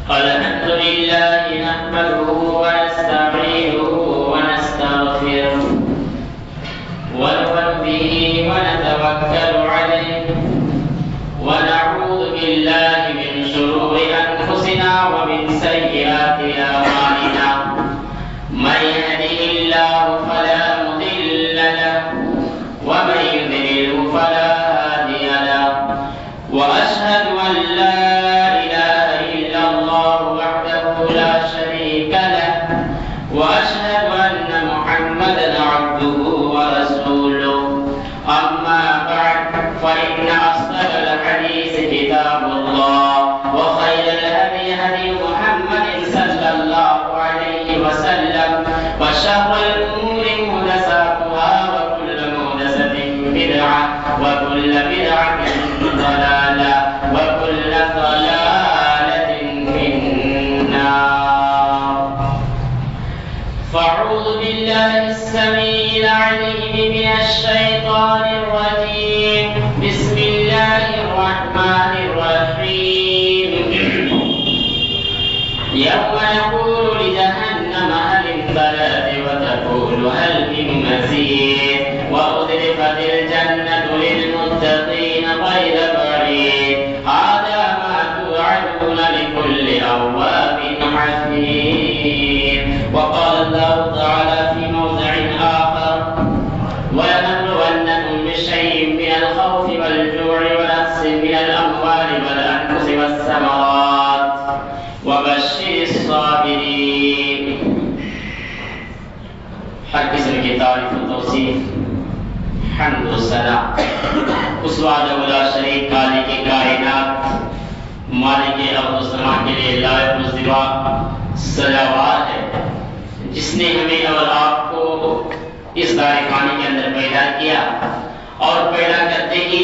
الحمد لله نحمده ونستعينه ونستغفره ونؤمن به ونتوكل عليه ونعوذ بالله من شرور أنفسنا ومن سيئات أعمالنا من يهده الله فلا مضل له ومن يضلل فلا هادي له وأشهد أن لا إله إلا الله وحده لا شريك له وأشهد أن محمدا عبده ورسوله أما بعد فإن أصدق الحديث كتاب الله وخير الهدي هدي محمد صلى الله عليه وسلم وشر الأمور محدثاتها وكل محدثة بدعة وكل بدعة ضلالة وكل ضلالة في النار. فأعوذ بالله السميع العليم من الشيطان الرجيم. بسم الله الرحمن الرحيم. يوم نقول لجهنم هل امتلأت وتقول هل من مزيد وأزلفت الجنة للمتقين غير بعيد هذا ما توعدون لكل أواب حفيظ. وقال الله تعالى في موضع آخر ولنبلونكم بشيء من الخوف والجوع ونقص من الأموال والأنفس والثمرات وبشر الصابرين. ہر قسم کی تعریف و توصیف حمد و ثنا اس وحدہ لا شریک خالق کائنات مالک ارض و سما کے لیے لائق و زیبا سزاوار ہے، جس نے ہمیں اور آپ کو اس دار فانی کے اندر پیدا کیا اور پیدا کرتے ہی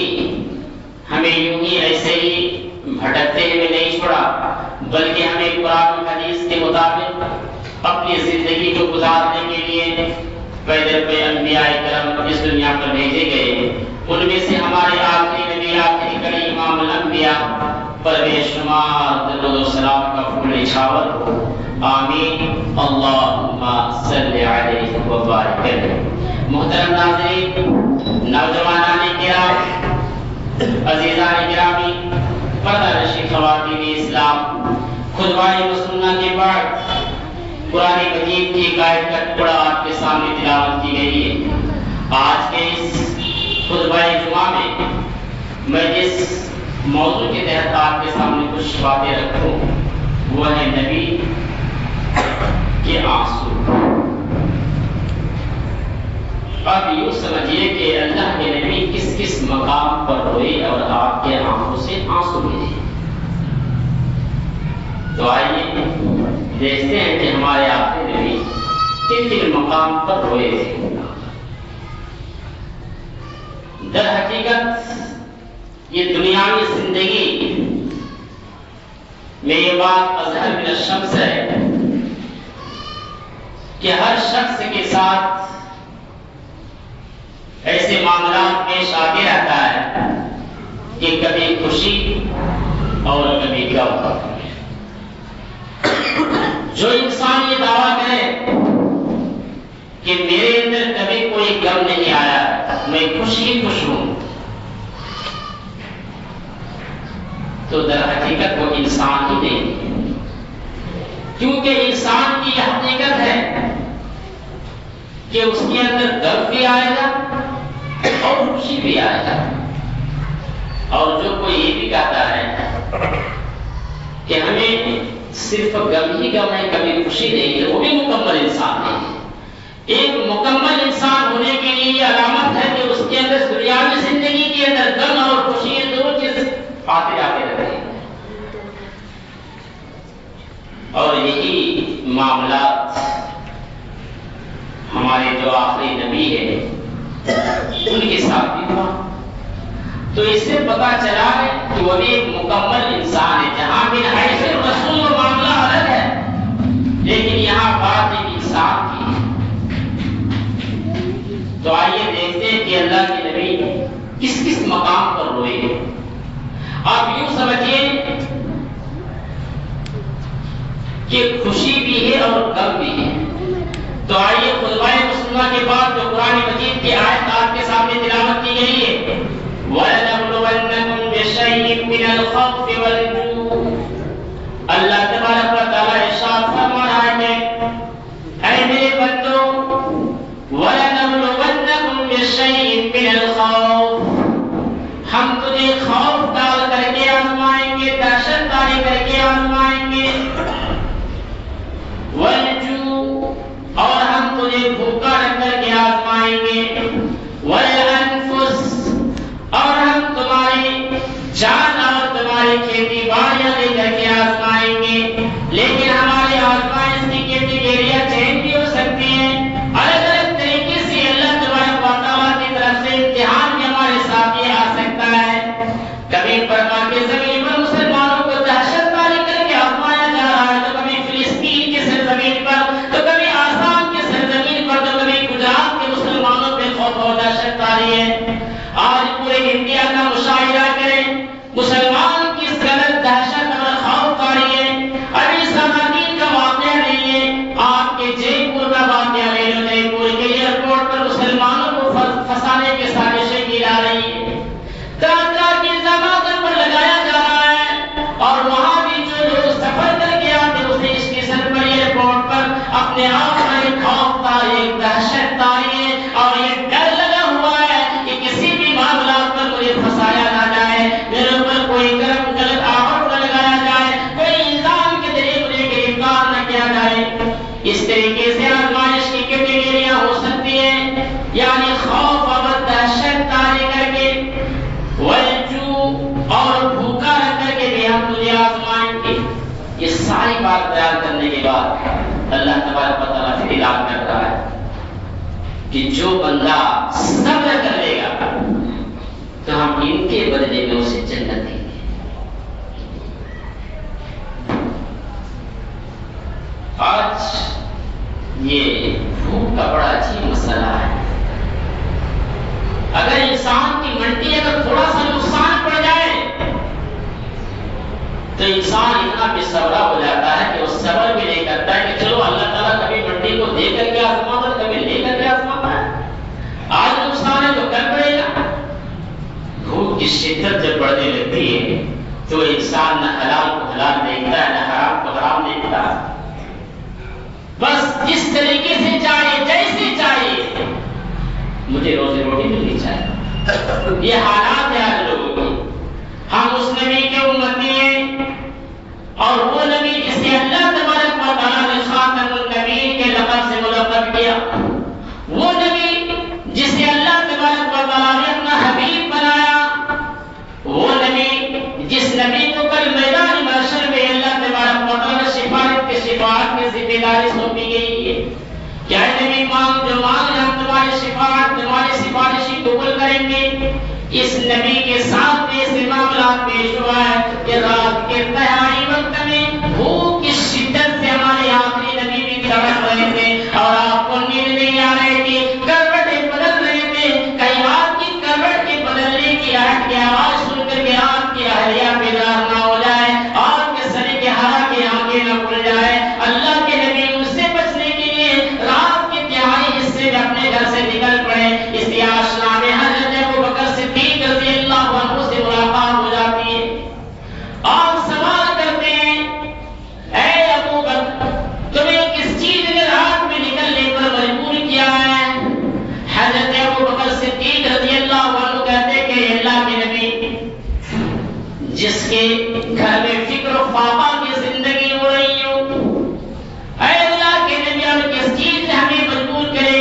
ہمیں یوں ہی ایسے ہی بھٹکتے ہوئے نہیں چھوڑا، بلکہ ہمیں قرآن و حدیث کے مطابق اپنی زندگی کو گزارنے کے لیے پیدل پہ انبیاء کرام اس دنیا پر بھیجے گئے. ان میں سے ہمارے آخری نبی آخری کلی امام الانبیاء پر بے شمار درود و سلام کا پھول نچھاور ہو. آمین. اللہم صلی علیہ وبارک علیہ. محترم ناظرین، نوجوانان کرام، عزیزان گرامی، پردہ نشین خواتین اسلام، خطبہ مسنہ کے بعد قرآن مجید کی ایک آیت کا ٹکڑا آپ کے سامنے تلاوت کی گئی ہے. آج کے اس خطبہ جمعہ میں میں جس موضوع کے تحت آپ کے سامنے کچھ باتیں رکھوں وہ ہے نبی کے آنسو. اب یوں سمجھیے کہ اللہ کے نبی کس کس مقام پر روئے اور آپ کے آنکھوں سے آنسو بہے. تو آئیے دیکھتے ہیں کہ ہمارے آخری نبی کن کن مقام پر روئے تھے. در حقیقت یہ دنیاوی زندگی میں یہ بات اظہر من الشمس ہے کہ ہر شخص کے ساتھ ایسے معاملات پیش آتے رہتا ہے کہ کبھی خوشی اور کبھی غم. جو انسان یہ دعویٰ کرے کہ میرے اندر کبھی کوئی غم نہیں آیا، میں خوش ہی خوش ہوں، تو در حقیقت وہ انسان ہی نہیں، کیونکہ انسان کی یہ حقیقت ہے کہ اس کے اندر غم بھی آئے گا اور خوشی بھی آئے گا. اور جو کوئی یہ بھی کہتا ہے کہ ہمیں صرف غم ہی غم ہے کبھی خوشی نہیں ہے، وہ بھی مکمل انسان نہیں ہے. ایک مکمل انسان ہونے کے لیے یہ علامت ہے کہ اس کے اندر دنیاوی زندگی کے اندر غم اور خوشی یہ دونوں چیز آتے جاتے رہتے ہیں. اور یہی معاملات ہمارے جو آخری نبی ہے ان کے ساتھ بھی ہوا. تو اس سے پتا چلا ہے کہ وہ بھی ایک مکمل انسان ہے. جہاں بھی حیث رسول و معاملہ الگ ہے، لیکن یہاں بات ایک انسان کی ہے. تو آئیے دیکھتے ہیں کہ اللہ کے نبی کس کس مقام پر روئے. کہ خوشی بھی ہے اور غم بھی ہے۔ تو آئیے خطبہ مسلمہ کے بعد جو قرآن مجید کی آیت آپ کے سامنے تلاوت کی گئی ہے، وَلَنَبْلُوَنَّكُمْ بِشَيْءٍ مِّنَ الْخَوْفِ وَالْجُوعِ، اللہ تبارک و تعالیٰ ارشاد فرما رہا ہے کہ اے میرے بندو، وَلَنَبْلُوَنَّكُمْ بِشَيْءٍ مِّنَ الْخَوْفِ، ہم تجھے خوف ڈال کر کے آزمائیں گے، دہشت داری کر کے آزمائیں گے، وَالْجُوعِ، اور ہم تجھے بھوکا رکھ کر کے آزمائیں گے، وَالْأَنفُسِ، اور ہم تمہاری جان اور تمہاری کھیتی باڑیاں لے کر کے آزمائیں گے۔ لیکن ہماری آزمائش کی کیٹیگریاں چینج بھی ہو سکتی ہیں، الگ الگ طریقے سے اللہ تبارک و تعالیٰ کی طرف سے امتحان بھی ہمارے ساتھ یہ آ سکتا ہے۔ کبھی برما کے زمین پر مسلمانوں کو دہشت داری کر کے آزمایا جا رہا ہے، تو کبھی فلسطین کی سرزمین پر، تو کبھی آسام کی سرزمین پر، تو کبھی گجرات کے مسلمانوں پہ خوف اور دہشت داری ہے۔ آج پورے انڈیا کا مشاہدہ کریں، مسلمان کس قدر دہشت اور خوف داری ہے۔ ابھی صنعتین کا واقعہ نہیں ہے، آپ کے جے پور کا واقعہ لے لو، جے پور کے ایئرپورٹ پر مسلمانوں کو پھنسانے کی سازشیں کی جا رہی ہیں، طرح طرح کے الزامات پر لگایا جا رہا ہے، اور وہاں بھی جو لوگ سفر کر کے آتے ہیں اسے اسٹیشن پر ایئرپورٹ پر اپنے آپ میں ایک خوف داری، ایک دہشت داری ہے، اور یہ ڈر لگا ہوا ہے کہ کسی بھی معاملات پر مجھے پھنسایا نہ جائے، میرے اوپر کوئی غلط آفت نہ لگایا جائے، کوئی الزام کے ذریعے مجھے گرفتار نہ کیا جائے۔ اس طریقے سے آزمائش کی کیٹیگریاں ہو سکتی ہیں، یعنی خوف اور دہشت داری کر کے، والجوع، اور بھوکا رکھ کر کے بھی ہم تجھے آزمائیں گے۔ یہ ساری بات بیان کرنے کے بعد اللہ تبارک و تعالیٰ پھر اعلان کر رہا ہے کہ جو بندہ صبر کر لے گا تو ہم ان کے بدلے میں اسے جنت دیں گے۔ آج یہ بھوک کا بڑا عجیب مسئلہ ہے۔ اگر انسان کی منڈی اگر تھوڑا سا نقصان پڑ جائے تو انسان اتنا بے صبر ہو جاتا ہے کہ وہ صبر بھی نہیں کرتا ہے کہ چلو اللہ تعالیٰ کبھی منڈی کو دے کر کے آزماتا ہے، کبھی لے کر کے آزماتا ہے، آج نقصان ہے تو کل پڑے گا۔ بھوک کی شدت جب بڑھنے لگتی ہے تو انسان نہ حلال کو حلال دیکھتا ہے، نہ حرام کو حرام دیکھتا ہے، بس جس طریقے سے چاہیے، جیسے چاہیے مجھے روزی روٹی ملنی چاہیے۔ یہ حالات ہے آج لوگوں کی۔ ہم اس نبی کے امتی ہیں، اور وہ نبی جسے اللہ تبارک و تعالیٰ نے خاتم النبیین کے لقب سے ملقب کیا، وہ نبی جسے اللہ تبارک و تعالیٰ نے اپنا حبیب بنایا، وہ نبی جس نبی کو کل میدان محشر میں اللہ تبارک و تعالیٰ شفاعت کی ذمہ داری سونپی گئی ہے۔ کیا نبی مانگ جو مانگ ہم تمہاری شفاعت، تمہاری سفارشی قبول کریں گے۔ اس نبی کے ساتھ ایسے معاملات پیش ہوا ہے کہ رات کے تہائی وقت میں بھوک کی شدت سے ہمارے آخری نبی بھی تڑپ رہے تھے، اور آپ کو نیند نہیں آ رہی تھی، کروٹیں بدل رہے تھے، کئی آپ کی کروٹ کے بدلنے کی آہٹ کی آواز سن کر کے آپ کی اہلیہ بیدار نہ ہو جائے، آپ کے سر کے ہرا کی آنکھیں نہ کھل جائے۔ اللہ کے نبی ان سے بچنے کے لیے رات کے تہائی حصے میں اپنے گھر سے نکل پڑے۔ اس کی آشنا میں حضرت ابوبکر صدیق رضی اللہ عنہ سے ملاقات ہو جاتی ہے، اور سوال کرتے ہیں، اے ابوبکر تمہیں کس چیز نے رات میں نکلنے پر مجبور کیا ہے؟ حضرت ابوبکر صدیق رضی اللہ عنہ کہتے کہ اللہ کے نبی، جس کے گھر میں فکر و فاقہ کی زندگی ہو رہی ہو، اے اللہ کے نبی، اور کس چیز نے ہمیں مجبور کرے؟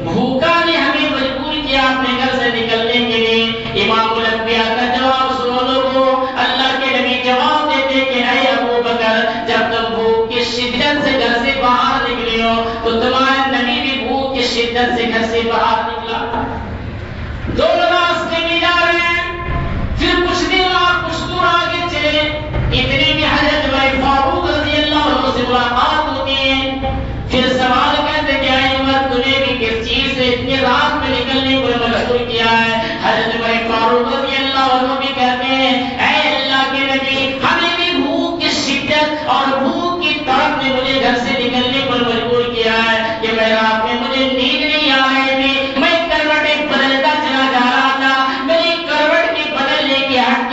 بھوکا نے ہمیں مجبور کیا اپنے گھر سے نکلنے کے لیے۔ امام الانبیاء کا جواب سنو لوگو، اللہ کے نبی جواب دیتے کہ اے ابوبکر، جب تم بھوک کی شدت سے گھر سے باہر نکلے ہو تو تمہارا نبی بھی بھوک کی شدت سے گھر سے باہر نکلا۔ دونوں راستے میں جا رہے ہیں، پھر کچھ دیر آپ کچھ دور آگے چلے، اتنے میں حضرت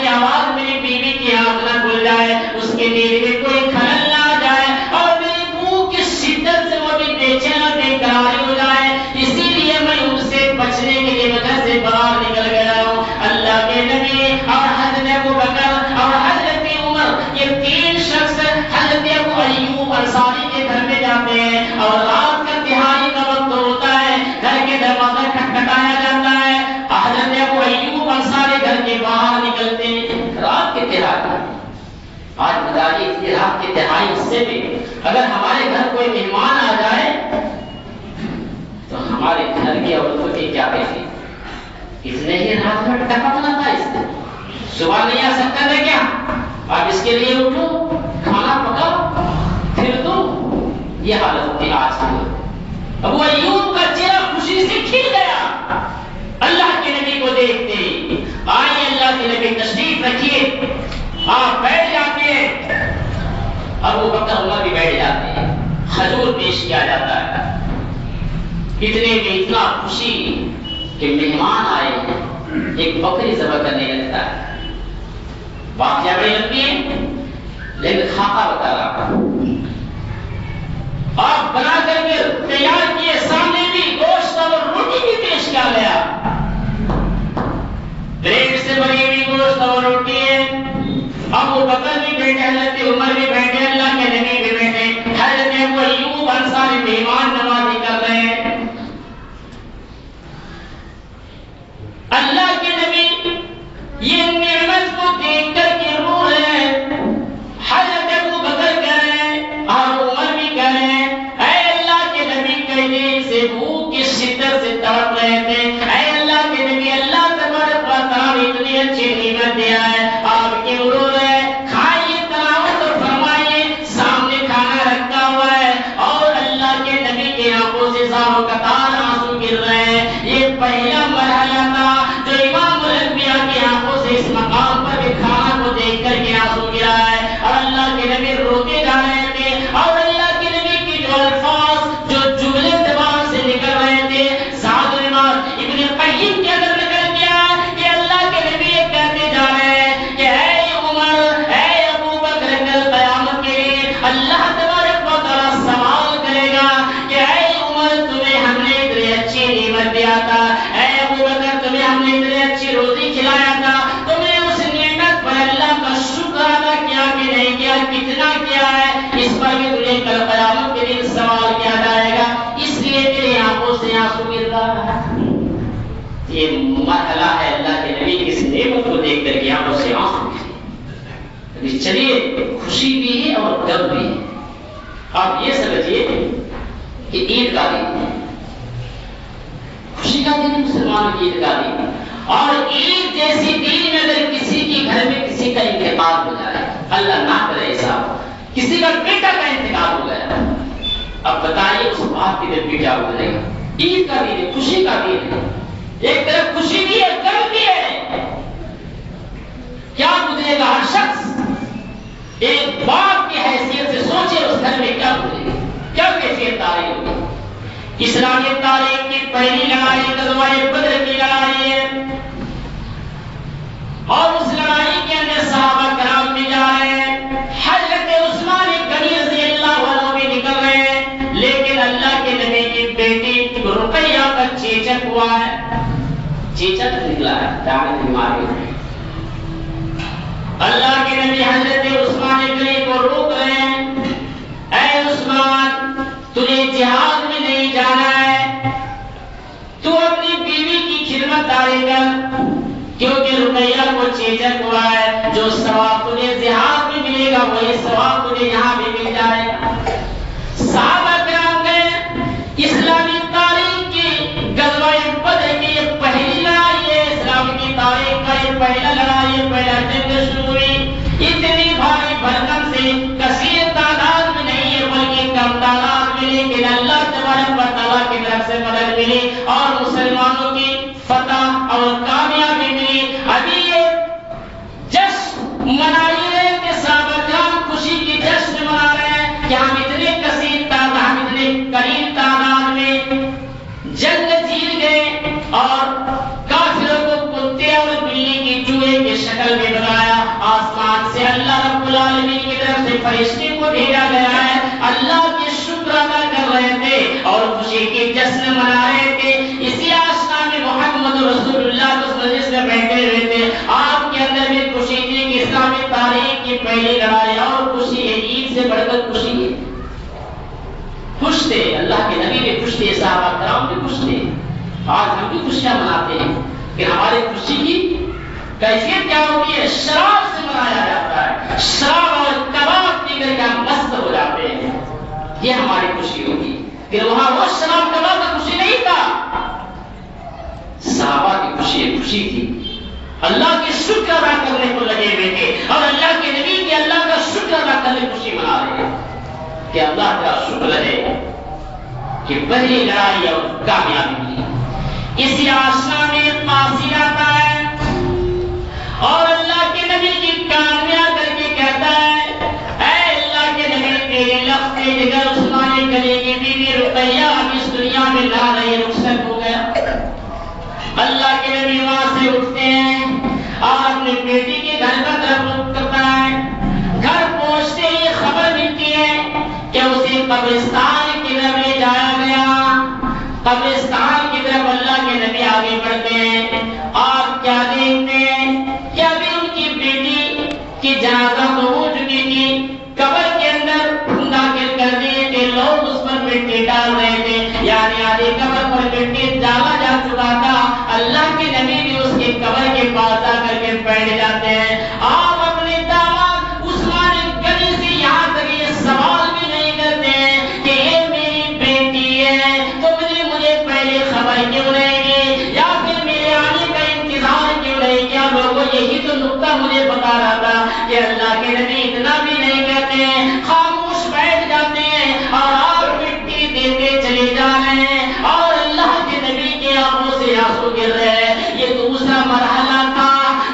آواز میری بیوی کی آنکھ نہ کھل جائے، اس کے دل میں کوئی خلل نہ آ جائے، اور میری بھوک کی شدت سے وہ بھی بے چین اور بے قرار ہو جائے، اسی لیے میں ان سے بچنے کے لیے وجہ سے باہر نکل گیا ہوں۔ اللہ کے نبی اور حضرت ابوبکر اور حضرت عمر، یہ تین شخص حضرت ابو ایوب انصاری کے گھر میں جاتے ہیں، اور رات کا تہائی کا وقت ہوتا ہے، گھر کے دروازہ کھٹکھٹایا جاتا ہے، حضرت ابو ایوب انصاری گھر کے باہر نکلتے ہیں، رات کے تہائی۔ آج بتائیے اتنی رات کے تہائی حصے میں اگر ہمارے گھر کوئی مہمان آ جائے تو ہمارے گھر کی عورتوں کی کیا کہتی؟ اس نے ہی رات میں ٹپکنا تھا، اس نے صبح نہیں آ سکتا تھا کیا؟ اب اس کے لیے اٹھو، کھانا پکاؤ، پھر دو۔ یہ حالت تھی آج کی۔ ابو ایوب کا چہرہ خوشی سے کھل گیا اللہ کے نبی کو دیکھتے ہی۔ آئیے اللہ کے نبی تشریف رکھیے، آپ بیٹھ جاتے ہیں، ابو بکر عمر بھی بیٹھ جاتے ہیں، کھجور پیش کیا جاتا ہے۔ اتنے میں اتنا خوشی کہ مہمان آئے ہیں، ایک بکری ذبح کرنے لگتا ہے۔ واقعہ بڑی لمبی ہے لیکن خاکہ بتا رہا ہوں۔ آپ بنا کر کے تیار کیے، سامنے بھی گوشت اور روٹی بھی پیش کیا گیا، بریڈ سے بنی ہوئی گوشت اور روٹی ہے۔ ابو بکر بھی بیٹھے، حضرت عمر بھی بیٹھے، اللہ کے نبی بھی بیٹھے، حضرت ابو ایوب انصاری مہمان نوازی کر رہے ہیں۔ اللہ کے نبی یہ نعمت کو دیکھ کر کے رو رہے ہیں۔ حضرت ابو بکر کہہ رہے ہیں اور عمر بھی کہہ رہے ہیں، اے اللہ کے نبی، کئی دن سے بھوک کی شدت سے تڑپ رہے تھے، اے اللہ کے نبی، اللہ تبارک و تعالی اتنی اچھی نعمت دیا ہے، آپ کیوں رو رہے ہیں؟ کھائیے، تلاوت اور فرمائیے، سامنے کھانا رکھا ہوا ہے اور اللہ کے نبی کی آنکھوں سے زاروں قطار آنسو گر رہے ہیں۔ یہ پہلا مرحلہ تھا جو امام الانبیاء کی آنکھوں سے اس مقام پر بھی کھانا کو دیکھ کر کے آنسو گرا ہے، اور اللہ کے نبی روتے جا رہے تھے، اور اللہ کے نبی کے جو الفاظ، جو جملے زبان سے نکل رہے تھے، زاد المعاد ابن قیم کے اندر نکل گیا کہ اللہ کے نبی یہ کہتے جا رہے ہیں کہ اے عمر، اے ابو بکر، کل قیامت کے لیے اللہ تبارک و تعالی سوال کرے گا کہ اے عمر، تمہیں ہم نے اتنی اچھی نعمت دیا تھا، اے ابو بکر، تمہیں ہم نے اتنی اچھی روزی کھلایا تھا، تمہیں اس نعمت پر اللہ کا شکر ادا کیا کہ نہیں کیا، کتنا کیا ہے، اس پر بھی تمہیں کل قیامت کے دن سوال کیا جائے گا، اس لیے تیری آنکھوں سے آنسو گر رہا ہے۔ یہ مرحلہ ہے اللہ کے نبی کی اس نعمت کو دیکھ کر کے آنکھوں سے آنسو گرے۔ چلیے، خوشی بھی ہے اور غم بھی ہے۔ آپ یہ سمجھیے کہ عید کا دن ہے، خوشی کا دن ہے، مسلمانوں کی عید کا دن ہے، اور عید جیسی دن میں اگر کسی کے گھر میں کسی کا انتقال ہو جائے، اللہ نہ کرے ایسا، کسی کا بیٹا کا انتقال ہو گیا، اب بتائیے اس بات کے دل پہ کیا گزرے گا؟ عید کا دن ہے، خوشی کا دن ہے، ایک طرف خوشی بھی ہے، غم بھی ہے، کیا گزرے گا؟ ہر شخص ایک باپ کی حیثیت سے سوچے اس گھر میں کیا گزرے گا، کیا کیفیت تاریخ ہوگی۔ اسلامی تاریخ کی پہلی لڑائی غزوہ بدر کی لڑائی ہے، اور اس لڑائی کے اندر صحابہ کرام بھی جا رہے ہیں، حضرت عثمان غنی رضی اللہ عنہ بھی نکل رہے ہیں، لیکن اللہ کے نبی کی بیٹی رقیہ کا چیچک ہوا ہے، چیچک نکلا ہے، داخل بیماری ہے۔ اللہ کے نبی حضرت عثمان غنی کو روک رہے ہیں، اے عثمان، تجھے جہاد میں نہیں جانا ہے، تو اپنی بیوی کی خدمت داری کر، کیونکہ رقیہ کو چیچک ہوا ہے، جو ثواب تجھے جہاد میں ملے گا وہی ثواب تجھے یہاں بھی مل جائے گا۔ صحابہ کرام نے اسلامی تاریخ کی غزوہ بدر کی یہ پہلی لڑائی ہے، اسلام کی تاریخ کا یہ پہلا لڑائی ہے، پہلا جنگ شروع ہوئی، اتنی بھاری بھرکم سے، کثیر تعداد میں نہیں ہے بلکہ کم تعداد میں، لیکن اللہ تبارک و تعالیٰ کی طرف سے مدد ملی اور مسلمانوں کی فتح اور کامیابی ملی۔ ابھی یہ جشن منائی رہے کہ صحابہ کرام خوشی کی جشن منا رہے ہیں کہ ہم اتنے کثیر تعداد، ہم اتنے قریب تعداد میں جنگ جیت گئے اور کافروں کو کتے اور بلی کی چوہے کی شکل میں بنایا فرشتے کو بھیجا گیا ہے، اللہ کے شکر ادا کر رہے تھے اور خوشی کے جشن منا رہے تھے۔ اسی آشنا میں محمد رسول اللہ اس مجلس میں بیٹھے ہوئے تھے، آپ کے اندر بھی خوشی تھی کہ اسلامی تاریخ کی پہلی لڑائی اور خوشی ہے، عید سے بڑھ کر خوشی ہے۔ خوش تھے، اللہ کے نبی بھی خوش تھے، صحابہ کرام بھی خوش تھے۔ آج ہم بھی خوشیاں مناتے ہیں کہ ہماری خوشی کی کیفیت کیا ہوتی ہے؟ شراب سے منایا جاتا ہے، شراب اور کباب پی کر کے ہم مست ہو جاتے ہیں، یہ ہماری خوشی ہوگی۔ کہ وہاں وہ شراب کباب کا خوشی نہیں تھا، صحابہ کی خوشی تھی، اللہ کے شکر ادا کرنے کو لگے ہوئے تھے اور اللہ کے نبی کے اللہ کا شکر ادا کرنے کی خوشی منا رہے ہیں کہ اللہ کا شکر ہے کہ پہلی لڑائی اور کامیابی ملی۔ اسی آشنا میں قاصد آتا ہے اور اللہ کے نبی کی کامیاب کر کے کہتا ہے، اے اللہ کے نبی تیرے لفظ کے جگر عثمان گلے کی بیوی رقیہ اب اس دنیا میں نہ رہی، رخصت ہو گیا۔ اللہ کے نبی وہاں سے اٹھتے ہیں اور اپنے بیٹی کے گھر کا طرف رخ کرتا ہے۔ گھر پہنچتے ہی خبر ملتی ہے کہ اسے قبرستان کی طرف لے جایا گیا۔ قبرستان کی طرف اللہ کے نبی آگے بڑھتے ہیں، آپ کیا دیکھتے ہیں کہ ابھی ان کی بیٹی کی جنازہ تو ہو چکی تھی، قبر کے اندر داخل کر دیے تھے، لوگ اس پر مٹی ڈال رہے تھے، یعنی آدھی قبر پر مٹی ڈالا جا چکا تھا۔ اللہ کے نبی بھی اس کے قبر کے پاس جا کر کے بیٹھ جاتے ہیں۔ آپ اپنے داماد عثمان غنی سے یہاں تک یہ سوال بھی نہیں کرتے ہیں کہ یہ میری بیٹی ہے تو مجھے پہلے خبر کیوں نہیں دی، یا پھر میرے آنے کا انتظار کیوں نہیں کیا۔ لوگوں یہی تو نقطہ مجھے بتا رہا تھا کہ اللہ کے نبی اتنا بھی نہیں کہتے ہیں، خاموش بیٹھ جاتے ہیں اور آپ مٹی دیتے چلے جا رہے ہیں اور اللہ کے نبی کے آنکھوں سے آنسو گر رہے ہیں۔ یہ دوسرا مرحلہ تھا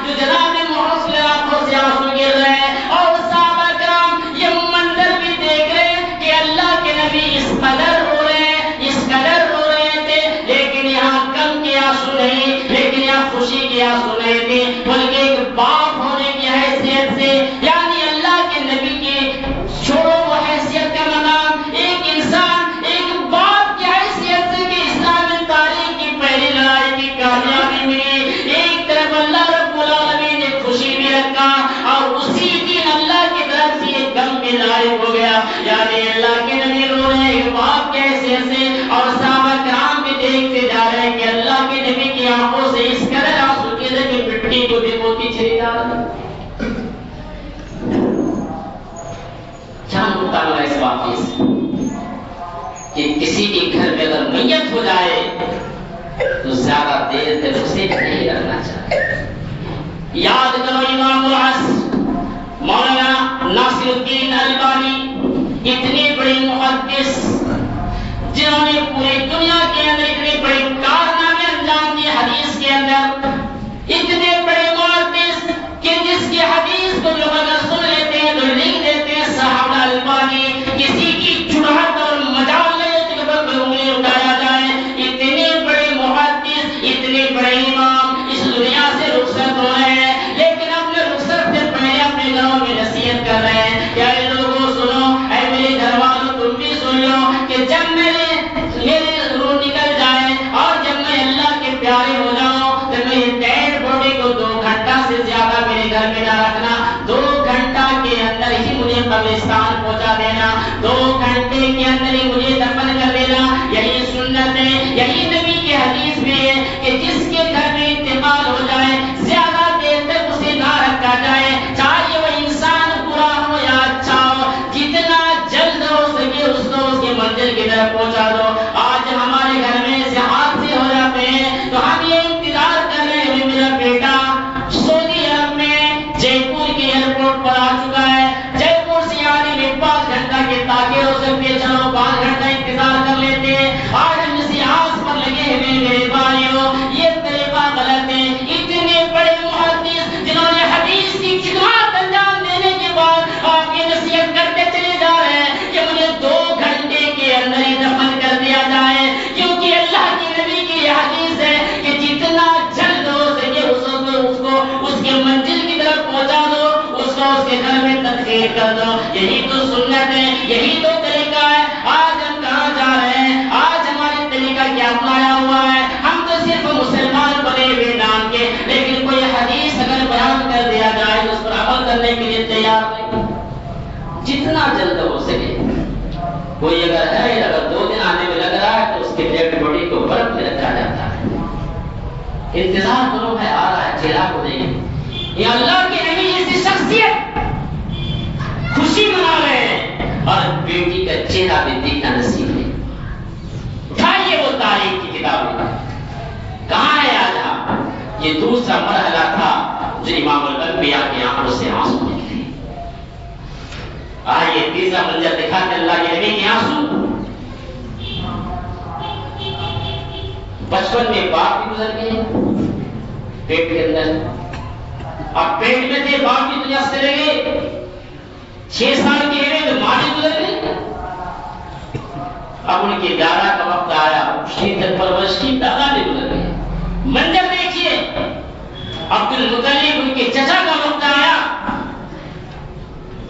جو جناب محمد صلی اللہ آنکھوں سے آنسو گر رہے ہیں اور صحابہ کرام یہ منظر بھی دیکھ رہے ہیں کہ اللہ کے نبی اس قدر رو رہے ہیں، اس قدر رو رہے تھے، لیکن یہاں غم کے آنسو نہیں، لیکن یہاں خوشی کے آنسو نہیں تھے، بلکہ ایک باپ ہونے کی حیثیت سے، یعنی اللہ کے نبی کی چھوڑو وہ حیثیت کا مقام، ایک انسان ایک باپ کی حیثیت سے کہ اسلامی تاریخ کی پہلی لڑائی کی کامیابی ملی، ایک طرف اللہ رب العالمین نے خوشی بھی رکھا اور اسی دن اللہ کی طرف سے ایک غم بھی ظاہر ہو گیا، یعنی اللہ کے نبی رو رہے ہیں ایک باپ کی حیثیت سے اور صحابہ کرام بھی دیکھتے جا رہے ہیں کہ اللہ کے نبی کی آنکھوں سے اس قدر آنسو گر رہے کہ مٹی کو بھگوتی چلی جا رہی۔ کیا مطالعہ اس واقعے سے کہ کسی کے گھر میں اگر میت ہو جائے تو زیادہ دیر تک اسے نہیں رکھنا چاہیے۔ یاد کرو امام العصر مولانا ناصر الدین البانی، اتنے بڑے محدث جنہوں نے پوری دنیا کے اندر اتنے بڑے کارنامے انجام دیے حدیث کے اندر، اتنے بڑے محدث کہ جس کی حدیث کو لوگ اگر سن لیتے ہیں تو لکھ دیتے ہیں صاحب البانی، کسی کی چڑھاٹ اور مجال نہیں کہ کوئی انگلی اٹھایا جائے۔ اتنے بڑے محدث، اتنے بڑے امام اس دنیا سے رخصت ہو رہے ہیں، لیکن اپنے رخصت سے پہلے اپنے گھروں میں نصیحت کر رہے ہیں کہ اے لوگوں سنو، اے میرے گھر والوں تم بھی سن لو کہ جب میرے روح نکل جائے اور جب میں اللہ کے پیارے ہو جاؤں تو میری ڈیڈ باڈی کو 2 گھنٹہ سے زیادہ میرے گھر میں نہ رکھنا، 2 گھنٹہ کے اندر ہی مجھے قبرستان پہنچا دینا، 2 گھنٹے کے اندر ہی مجھے دفن کر دینا۔ یہی سنت ہے، یہی نبی کی حدیث بھی ہے کہ جس کے گھر میں انتقال ہو جائے زیادہ دیر تک اسے نہ رکھا جائے، چاہے وہ انسان برا ہو یا اچھا ہو، جتنا جلد ہو سکے اس کو اس کی منزل کی طرف پہنچا دو۔ آج ہمارے گھر میں ایسے حادثے ہو جاتے ہیں تو ہم یہ انتظار کر رہے ہیں میرا بیٹا سعودی عرب میں جے پور کے ایئرپورٹ پر آ چکا ہے، جے پور سے آنے میں 5 گھنٹہ کے تاخیر ہو سکتی ہے، چلو 5 گھنٹہ انتظار کر لیتے ہیں۔ آج ہم اسی آس پر لگے ہوئے میرے بھائیوں، یہ طریقہ غلط ہے۔ اتنے بڑے محدث جنہوں نے حدیث کی خدمات انجام دینے کے بعد آپ یہ نصیحت کرتے چلے جا رہے ہیں کہ مجھے 2 گھنٹے کے اندر ہی دفن کر دیا جائے، کیونکہ اللہ کے نبی کی یہ حدیث ہے کہ جتنا جلد ہو سکے اس کو اس کے منزل کی طرف پہنچا دو، اس کو دوست کے گھر میں تدخیر کر دو. یہی تو سنت ہے, یہی تو طریقہ ہے. آج ہم کہاں جا رہے ہیں؟ آج ہماری طریقہ کیا اپنایا ہوا ہے؟ ہم تو صرف مسلمان بنے ہوئے نام کے, لیکن کوئی حدیث اگر بیان کر دیا جائے تو اس پر عمل کرنے کے لیے تیار نہیں. جتنا جلد ہو سکے, کوئی اگر ہے, اگر 2 دن آنے میں لگ رہا ہے تو اس کی ڈیڈ باڈی کو برف میں رکھا جاتا ہے. انتظار کرو, ہے آ رہا ہے, چہرہ کو دیکھیں. یہ اللہ کی نبی جیسی شخصیت خوشی منا رہے ہیں اور بیٹی کا چہرہ بھی دیکھنا نصیب ہے. اٹھائیے وہ تاریخ کی کتابیں, کہاں ہے آج آپ؟ یہ دوسرا مرحلہ تھا جو امام الانبیاء کی آنکھوں سے آنسو نکلے. آئیے تیسرا منظر دکھاتے اللہ کے نبی کے آنسو. بچپن میں باپ بھی گزر گئے پیٹ کے اندر, اب پیٹ میں تھے, باپ بھی دنیا سے چلے گئے. 6 سال کے ہوئے تو ماں بھی گزر گئی. اب ان کی دادا کا وقت آیا, شدت پرورش کی, دادا بھی گزر گئے. منظر دیکھیے, عبد المطلب ان کے چچا کا وقت آیا.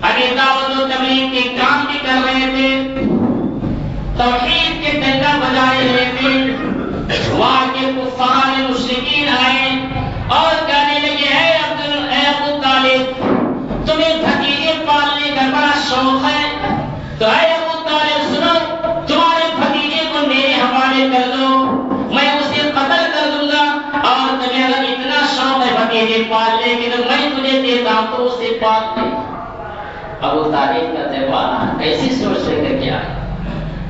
ابھی دعوت و تبلیغ کے کام بھی کر رہے تھے, توحید کے ڈنڈا بجائے رہے تھے. وہاں کے کفار مشرکین آئے اور کہنے لگے, اے ابو طالب, تمہیں بھتیجے پالنے کا بڑا شوق ہے, تو اے ابو طالب سنو, تمہارے بھتیجے کو میرے حوالے کر دو, میں اسے قتل کر دوں گا. اور تمہیں اگر اتنا شوق ہے بھتیجے پالنے کے تو میں تجھے دیتا ہوں تو اسے پال لے. ابو طالب کا دیوانہ ایسی سوچ لے کر کیا ہے,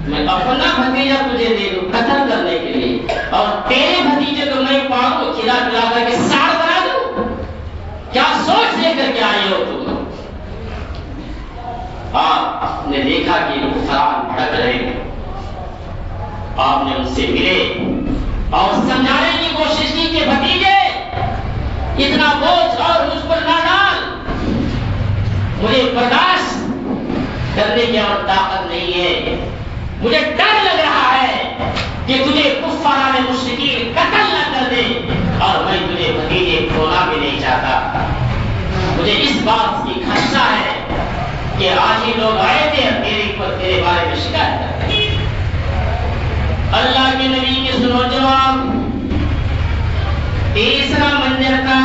میں اپنا بھتیجا تجھے دے دوں قتل کرنے کے لیے, اور تیرے بھتیجے کو میں پاؤں کھلا پلا کر کے ساڑ بنا دوں. کیا سوچ لے کر کے آئے ہو تم؟ آپ نے دیکھا کہ کفار بھڑک رہے ہیں, آپ نے ان سے ملے اور سمجھانے کی کوشش کی کہ بھتیجے اتنا بوجھ اور مجھ پر نہ ڈال, مجھے برداشت کرنے کی اور طاقت نہیں ہے. مجھے ڈر لگ رہا ہے کہ تجھے کفار مشرکین قتل نہ کر دے, اور میں تجھے بھتیجے کھونا بھی نہیں چاہتا. مجھے اس بات کی خدشہ ہے کہ آج ہی لوگ آئے تھے اور تیرے بارے میں شکایت کرتے ہیں. اللہ کے نبی کے سنو جواب. تیسرا منظر تھا,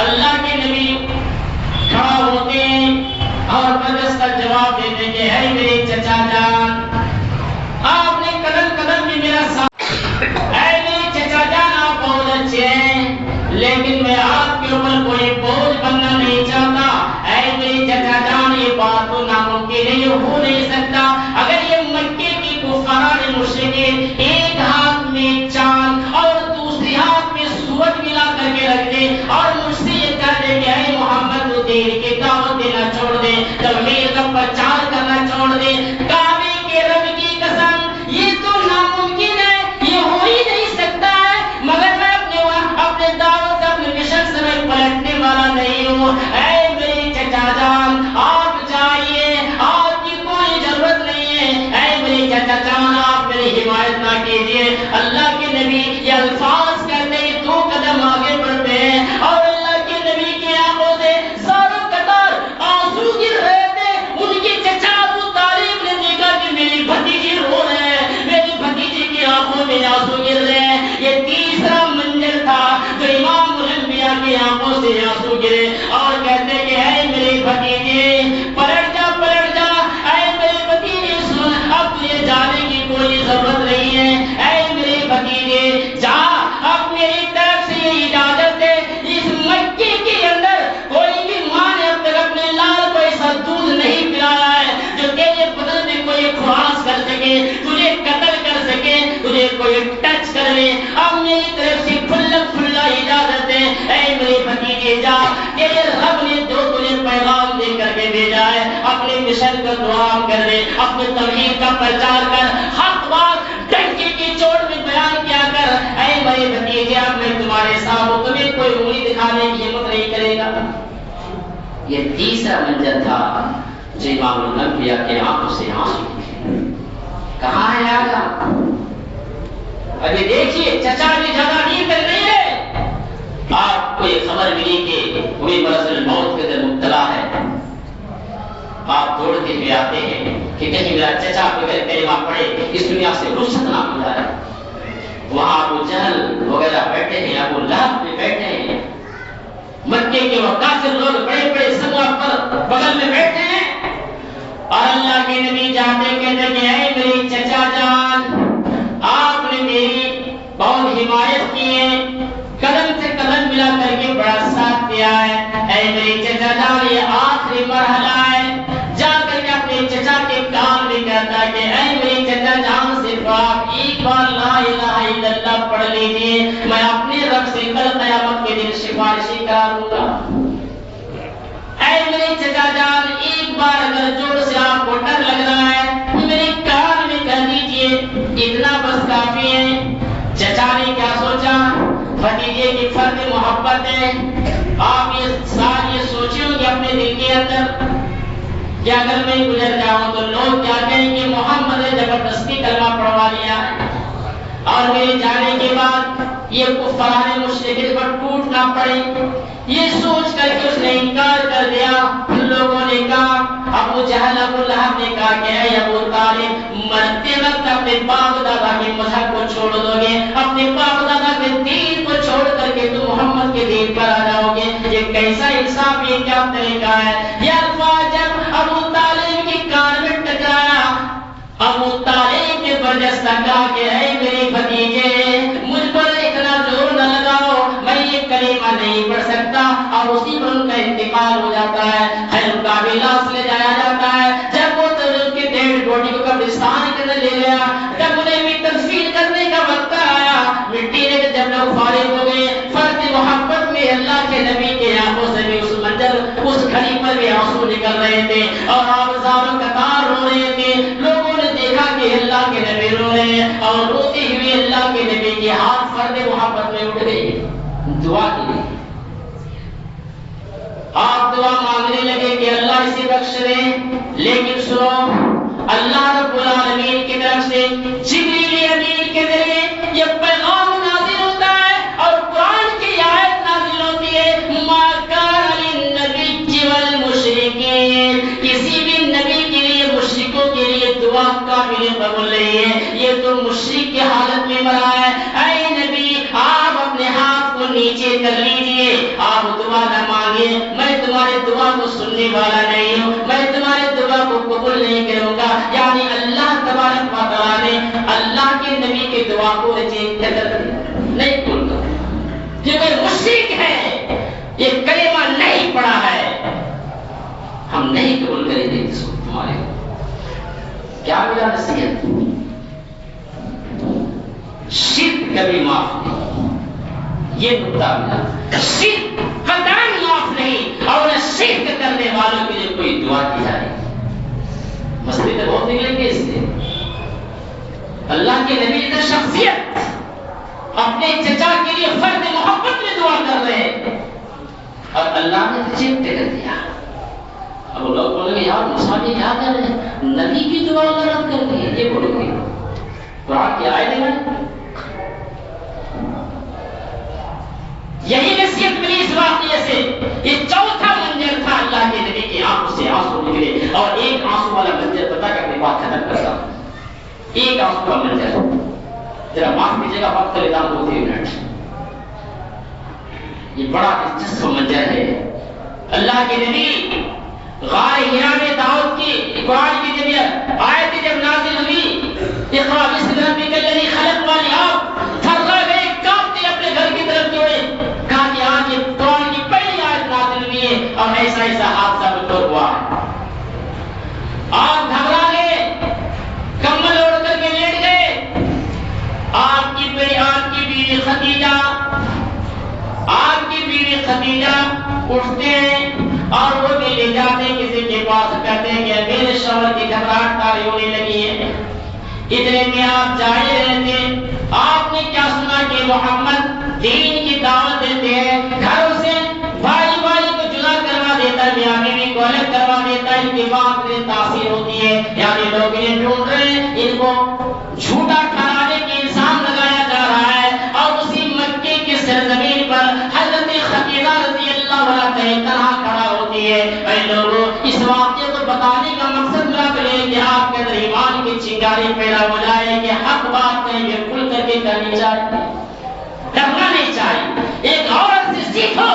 اللہ کے نبی کھڑا ہوتے اور بس کا جواب دیتے کہ اے میرے چچا جان, آپ نے قدم قدم میں میرا ساتھ. اے میرے چچا جان, آپ بہت اچھے ہیں, لیکن میں آپ کے اوپر کوئی بوجھ بننا نہیں چاہتا. اے میرے چچا جان, یہ بات تو ناممکن ہے, یہ ہو نہیں سکتا. اگر یہ مکے کی کفار مشرکین ایک ہاتھ میں چاند اور دوسری ہاتھ میں سورج ملا کر کے رکھ دے اور مجھ سے یہ کہہ دے کہ اے محمد تو دین کی دعوت دینا چھوڑ دے, توحید کا پرچار کرنا چھوڑ دے, کعبے کے رب کی قسم یہ تو ناممکن ہے, یہ ہو ہی نہیں سکتا ہے. مگر میں اپنے دعوت اپنے مشن سے میں پلٹنے والا نہیں ہوں. اے میرے چچا جان, آپ جائیے, آپ کی کوئی ضرورت نہیں ہے. اے میرے چچا جان, آپ میری حمایت نہ کیجیے. اللہ کے نبی یہ الفاظ کہتے ہی 2 قدم آگے بڑھتے ہیں اور اللہ کے نبی کی آنکھوں سے ساروں قطار آنسو گر رہے تھے. ان کے چچا ابو طالب نے دیکھا کہ میری بھتیجی رو رہے ہیں, میری بھتیجی کی آنکھوں میں آنسو گر رہے ہیں. یہ تیسرا منظر تھا جو امام الانبیاء کی آنکھوں سے آنسو گرے اور کہتے کہ اے میری بھتیجی پلٹ جا, پلٹ جا. اے میری بھتیجی سن, اب تجھے جانے کی کوئی ضرورت نہیں ہے. اے میری بھتیجی جا, اب میری طرف سے یہ اجازت ہے. اس مکے کے اندر کوئی بھی ماں نے اب تک اپنے لال کو ایسا دودھ نہیں پلایا ہے جو تیرے بدن میں کوئی خواص کر سکے, تجھے قتل کر سکے, تجھے کوئی ٹچ کر لے. اب میری طرف سے کھلا اجازت ہے. اے میری بھتیجے جا, تیرے رب نے جو تجھے پیغام دے کر کے بھیجا ہے اپنے مشن کا دعا کر لے, اپنے توحید کا پرچار کر, حق بات ڈنکے کی چوٹ میں بیان کیا کر. اے میرے بھتیجے, اب میں تمہارے ساتھ ہوں, تمہیں کوئی انگلی دکھانے کی ہمت نہیں کرے گا. یہ تیسرا منظر تھا جو امام الانبیاء کے آنکھوں سے آنسو نکلے. کہاں ہے آگا؟ ابھی دیکھیے چچا بھی زیادہ نہیں کر رہی ہے. آپ کو یہ خبر ملی کہ کوئی مرض الموت کے اندر مبتلا آپ دوڑتے ہوئے آتے ہیں کہ کہیں میرا چچا بغیر کلمہ پڑھے اس دنیا سے رخصت نہ ہو جائے. وہاں ابو جہل وغیرہ بیٹھے ہیں, ابو لہب بھی بیٹھے ہیں, مکے کے وہ کافر لوگ بڑے بڑے سنگا پر بغل میں بیٹھے ہیں, اور اللہ کے نبی جاتے کہتے کہ اے میری چچا جان, آپ نے میری بہت حمایت کی ہے, قدم سے قدم ملا کر کے بڑا ساتھ دیا ہے. اے میری چچا جان, یہ آخری مرحلہ ہے. جا کر کے اپنے چچا کے کان میں کہتا ہے کہ اے میری چچا جان, صرف آپ ایک بار لا الہ الا اللہ پڑھ لیجیے, میں اپنے رب سے کل قیامت کے دن سفارشی کرا دوں گا. اے میری چچا جان, ایک بار اگر جوڑ سے آپ کو ڈر لگ رہا ہے میرے کان میں کہہ دیجیے, اتنا بس کافی ہے. چچا نے کیا سوچا, بھتیجے کی فرد محبت ہے. آپ یہ سال یہ سوچے ہوں گے اپنے دل کے اندر کہ اگر میں گزر جاؤں تو لوگ کیا کہیں کہ محمد نے زبردستی کلمہ پڑھوا لیا ہے, اور میرے جانے کے بعد یہ کفار مشرکین پر ٹوٹ نہ پڑے. یہ سوچ کر کے اس نے انکار کر دیا. لوگوں نے کہا, ابو جہل ابو لہب نے کہا کہ اے ابو طالب, مرتے وقت اپنے باپ دادا کے مذہب کو چھوڑ دو گے, اپنے باپ دادا کے دین کو چھوڑ کر کے تم محمد کے دین پر آ جاؤ گے. یہ کیسا انصاف, یہ کیا طریقہ ہے. یہ الفاظ جب ابو طالب کے کان میں ٹکرایا, ابو طالب نے برجستہ کہا کہ اے میرے بھتیجے, مجھ پر اتنا زور نہ لگاؤ, میں یہ کلمہ نہیں پڑھ سکتا. اور اسی پر ان کا انتقال ہو جاتا ہے. خیر ان کا بھی لاش لے جایا جاتا ہے. جب وہ ان کے ڈیڈ باڈی کو قبرستان کے اندر لے گیا, جب انہیں بھی تدفین کرنے کا وقت آیا, مٹی نے جب لوگ فارغ ہو گئے, فرد محبت میں اللہ کے نبی کے آنکھوں سے بھی اس منظر, اس گھڑی پر بھی آنسو نکل رہے تھے, اور آپ زاروں قطار رو رہے تھے. لوگوں نے دیکھا کہ اللہ کے نبی رو رہے ہیں, اور روتے ہوئے اللہ کے نبی کے ہاتھ فرد محبت میں اٹھ گئے دعا کے لیے. آپ دعا مانگنے لگے کہ اللہ اسے بخش دے. لیکن سنو, اللہ رب العالمین کی طرف سے جبریل امین کے ذریعے یہ پیغام نازل ہوتا ہے, اور قرآن کی آیت نازل ہوتی ہے, ما کان للنبی والمشرکین, کسی بھی نبی کے لیے مشرکوں کے لیے دعا قابل قبول نہیں ہے. یہ تو مشرک کی حالت میں مرا ہے. اے نبی, آپ اپنے ہاتھ کو نیچے کر لیجئے, آپ دعا نہ مانگے, میں تمہارے دعا کو سننے والا نہیں ہوں, میں تمہارے دعا کو قبول نہیں کروں گا. یعنی اللہ تبارک و تعالی نے اللہ کے نبی کے دعا کو ریجیکٹ کر دیا, نہیں قبول کروں, کیونکہ مشرک ہے, یہ کلمہ نہیں پڑھا ہے, ہم نہیں قبول کریں گے اس کو. تمہارے کیا ملا نصیحت, شرک کبھی معاف نہیں, یہ نقطہ ملا. شرک قطعاً معاف نہیں, اور شرک کرنے والوں کے لیے کوئی دعا کی جائے. مسئلے تو بہت نکلیں گے اس سے. اللہ کے نبی کی شخصیت اپنے چچا کے لیے فرد محبت میں دعا کر رہے ہیں, اور اللہ نے ریجیکٹ کر دیا. اب وہ لوگ بولیں گے یار مساجد کیا کر رہے ہیں, نبی کی دعا رد کر دی ہے, یہ بولیں گے قرآن کی آیت ہے. یہی نصیحت ملی اس واقعے سے. یہ چوتھا منظر تھا, اللہ کے نبی کی آنکھوں سے آنسو نکلے. اور ایک آنسو والا منظر بتا کر اپنی بات ختم کرتا ہوں. ایک آنسو کا منظر, ذرا معاف کیجیے گا, وقت لیتا ہوں 2-3 منٹ. یہ بڑا دلچسپ منظر ہے. اللہ کے نبی غار ہرا میں دعوت کی, قرآن کی جب آیت جب نازل ہوئی, اقرا بسم ربک الذی خلق والی, آپ تھرا گئے, کانپتے اپنے گھر کی طرف دوڑے. کہا کہ آج یہ قرآن کی پہلی آیت نازل ہوئی ہے, اور ایسا ایسا حادثہ بالکل ہوا ہے. آپ گھبرا گئے, کمبل اوڑھ کر کے لیٹ گئے. آپ کی بیوی خدیجہ, آپ کی بیوی خدیجہ اٹھتے ہیں, اور وہ بھی لے جاتے ہیں کسی کے پاس, کہتے ہیں کہ میرے شوہر کی گھبراہٹ تاری ہونے لگی ہے. اتنے میں آپ جائے رہتے, آپ نے کیا سنا کہ محمد دین کی دعوت دیتے ہیں, گھروں سے بھائی بھائی کو جدا کروا دیتا ہے, میاں بیوی کو الگ کروا دیتا ہے. ان کی بات میں تاثیر ہوتی ہے, یعنی لوگ انہیں ڈھونڈ رہے ہیں, ان کو جھوٹا ٹھہرانے کی الزام لگایا جا رہا ہے. اور اسی مکے کی سرزمین پر حضرت خدیجہ رضی اللہ عنہا تنہا کھڑا ہوتی ہے. اے لوگوں, اس واقعے کو بتانے چاہیے کہ آپ کے اندر ایمان کی چنگاری پیدا ہو جائے کہ حق بات کہیں گے کھل کر کے کرنی چاہیے، ڈرنا نہیں چاہیے۔ ایک عورت سے سیکھو،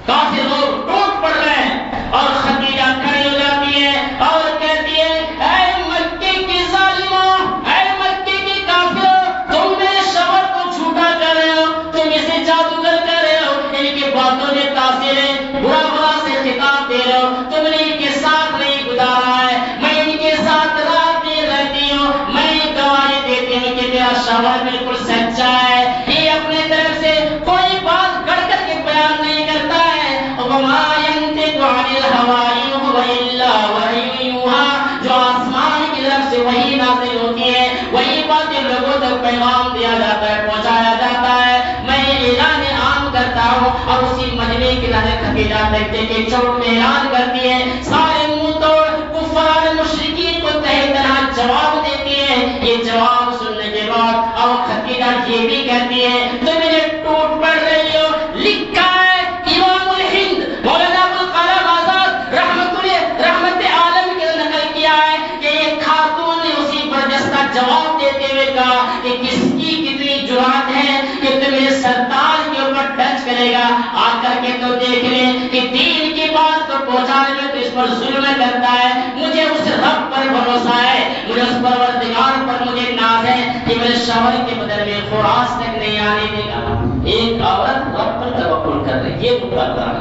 کافر لوگ ٹوٹ پڑ رہے ہیں اور خدیجہ کھڑی ہو جاتی ہے اور کہتی ہے اے مکے کی ظالموں، اے مکے کی کافروں، تم میرے شوہر کو جھوٹا کر رہے ہو، تم اسے جادوگر کر رہے ہو، ان کی باتوں میں تاثیر ہے، برا برا سے خطاب دے رہے ہو، تم نے ان کے ساتھ نہیں گزارا ہے، میں ان کے ساتھ رات دن رہتی ہوں، میں گواہی دیتی ہوں کہ میرا شوہر بالکل سچا ہے، یہ اپنے طرف سے کوئی بات گڑھ کر کے بیان نہیں کرتا ہے۔ وما ينطق عن الهوى إن هو إلا وحي يوحى، جو آسمان کی طرف سے وحی نازل ہوتی ہے وہی باتیں لوگوں تک پیغام دیا جاتا ہے، پہنچایا جاتا ہے۔ میں اعلان عام کرتا ہوں اور اسی مجمع کی نظر خدیجہ دیکھتے کہ چوٹ میں اعلان کرتی ہے، سارے منہ توڑ کفار مشرکین کو تہہ تنہا جواب دیتی ہے۔ یہ جواب سننے کے بعد اور خدیجہ یہ بھی کہتی ہے تم مجھے ٹوٹ پڑ رہی ہو، لکھا ہے امام الہند مولانا ابوالکلام آزاد رحمت عالم کے نقل کیا ہے کہ یہ خاتون نے اسی برجستہ جواب دیتے ہوئے کہا کہ کس کی کتنی جرات ہے کہ تمہیں سرتاج کے اوپر ٹچ کرے گا، آ کر کے تو دیکھ لیں کہ دین کی بات کو پہنچانے میں تو اس پر ظلم کرتا ہے، مجھے اس رب پر بھروسہ ہے، مجھے اس پروردگار پر مجھے ناز ہے کہ میرے شوہر کے بدن میں خراش تک نہیں آنے دے گا۔ ایک عورت رب پر توکل کر رہی ہے، یہ مقدرہ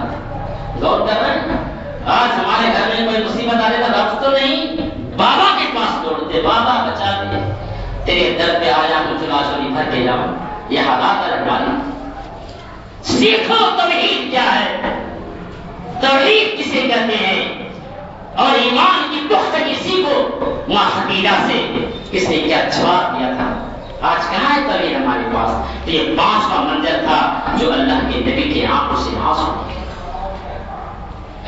غور کر رہے ہیں۔ آج ہمارے گھر میں کوئی مصیبت آ رہی تو رب تو نہیں، بابا کے پاس دوڑتے، بابا بچا دے، تیرے در پہ آیا مجھے لاشوں بھر کے جاؤں، یہ حالات ہے ہماری۔ سیکھو توحید کیا ہے، توحید کسے کہتے ہیں، اور ایمان کی پختگی سیکھو۔ ماں خدیجہ سے کس نے کیا جواب دیا تھا، آج کہاں ہے توحید ہمارے پاس؟ تو یہ 5واں منظر تھا جو اللہ کے نبی کی آنکھوں سے آنسو نکلے۔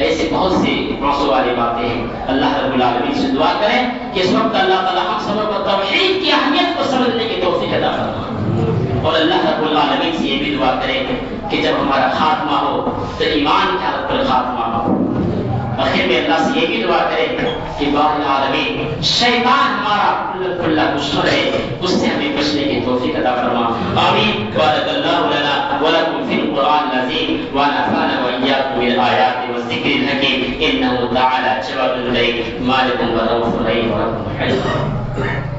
ایسے بہت سے آنسو والی باتیں ہیں۔ اللہ رب العالمین سے دعا کریں کہ اس وقت اللہ تعالیٰ ہم سب کو توحید کی اہمیت کو سمجھنے کی توفیق عطا فرمائے، اور اللہ رب العالمین سے یہ بھی دعا کریں کہ جب ہمارا خاتمہ ہو تو ایمان کی حالت پر خاتمہ ہو۔ آخر میں اللہ سے یہ بھی دعا کریں کہ باہر العالمین شیطان ہمارا کھلا دشمن ہے، اس سے ہمیں بچنے کی توفیق عطا فرما۔ آمین۔ بارک اللہ لنا ولکم فی القرآن العظیم ونفعنا وإیاکم بالآیات والذکر الحکیم انہ تعالی جواد الیک مالک و رؤوف رحیم ورحمۃ اللہ۔